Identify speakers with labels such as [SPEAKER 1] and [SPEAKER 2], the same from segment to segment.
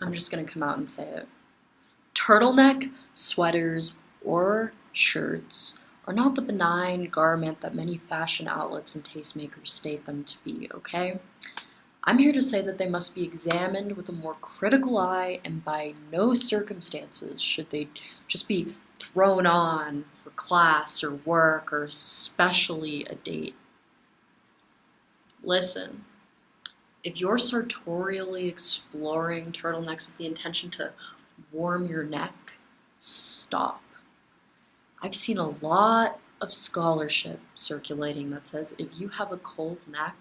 [SPEAKER 1] I'm just gonna come out and say it. Turtleneck, sweaters, or shirts are not the benign garment that many fashion outlets and tastemakers state them to be, okay? I'm here to say that they must be examined with a more critical eye, and by no circumstances should they just be thrown on for class or work or especially a date. Listen, if you're sartorially exploring turtlenecks with the intention to warm your neck, stop. I've seen a lot of scholarship circulating that says if you have a cold neck,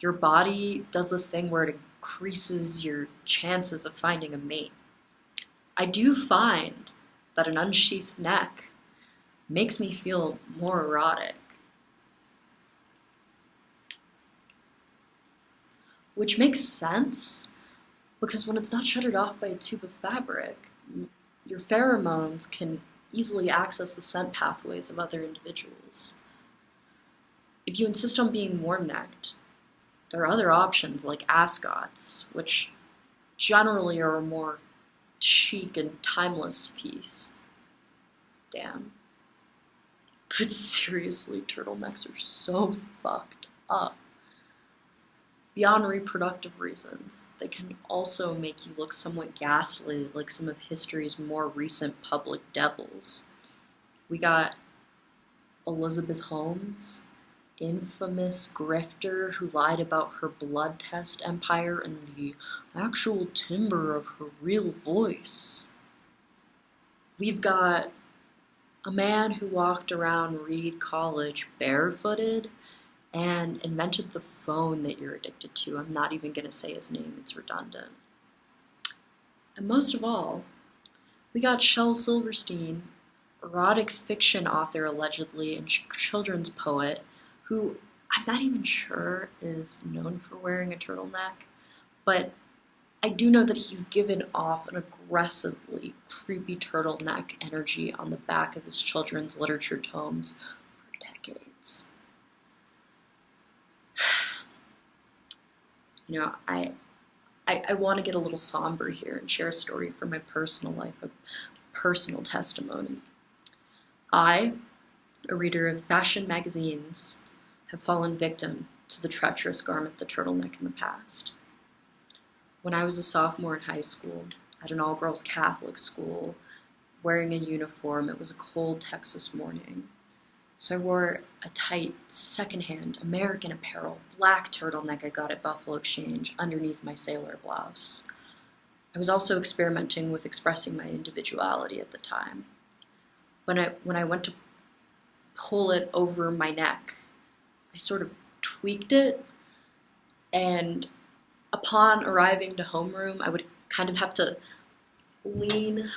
[SPEAKER 1] your body does this thing where it increases your chances of finding a mate. I do find that an unsheathed neck makes me feel more erotic. Which makes sense, because when it's not shuttered off by a tube of fabric, your pheromones can easily access the scent pathways of other individuals. If you insist on being warm-necked, there are other options like ascots, which generally are a more chic and timeless piece. Damn. But seriously, turtlenecks are so fucked up. Beyond reproductive reasons, they can also make you look somewhat ghastly, like some of history's more recent public devils. We got Elizabeth Holmes, infamous grifter who lied about her blood test empire and the actual timbre of her real voice. We've got a man who walked around Reed College barefooted and invented the phone that you're addicted to. I'm not even going to say his name, it's redundant. And most of all, we got Shel Silverstein, erotic fiction author allegedly and children's poet, who I'm not even sure is known for wearing a turtleneck, but I do know that he's given off an aggressively creepy turtleneck energy on the back of his children's literature tomes for decades. You know, I want to get a little somber here and share a story from my personal life, a personal testimony. I, a reader of fashion magazines, have fallen victim to the treacherous garment, the turtleneck, in the past. When I was a sophomore in high school, at an all-girls Catholic school, wearing a uniform, it was a cold Texas morning. So I wore a tight, secondhand American Apparel black turtleneck I got at Buffalo Exchange underneath my sailor blouse. I was also experimenting with expressing my individuality at the time. When I went to pull it over my neck, I sort of tweaked it, and upon arriving to homeroom, I would kind of have to lean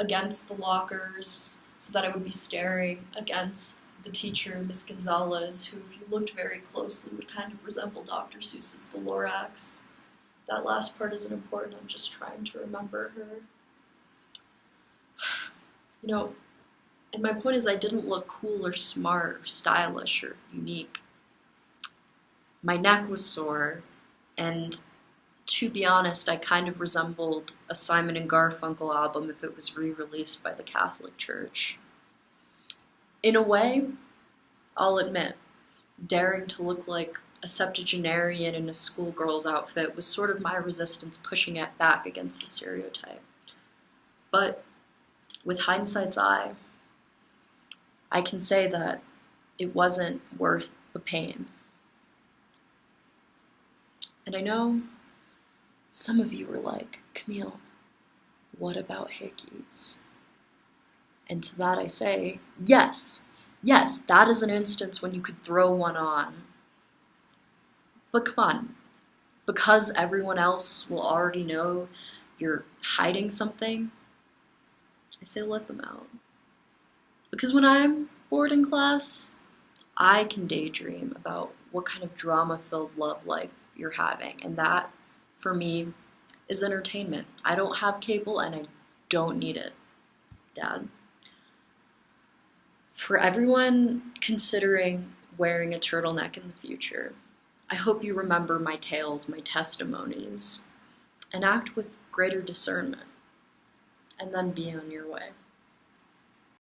[SPEAKER 1] against the lockers so that I would be staring against the teacher, Miss Gonzalez, who, if you looked very closely, would kind of resemble Dr. Seuss's The Lorax. That last part isn't important, I'm just trying to remember her. You know, and my point is I didn't look cool or smart or stylish or unique. My neck was sore, and to be honest, I kind of resembled a Simon and Garfunkel album if it was re-released by the Catholic Church. In a way, I'll admit, daring to look like a septuagenarian in a schoolgirl's outfit was sort of my resistance pushing it back against the stereotype. But with hindsight's eye, I can say that it wasn't worth the pain. And I know some of you were like, Camille, what about hickeys? And to that I say, yes, that is an instance when you could throw one on. But come on, because everyone else will already know you're hiding something, I say let them out. Because when I'm bored in class, I can daydream about what kind of drama-filled love life you're having, and that, for me, is entertainment. I don't have cable and I don't need it, Dad. For everyone considering wearing a turtleneck in the future, I hope you remember my tales, my testimonies, and act with greater discernment, and then be on your way.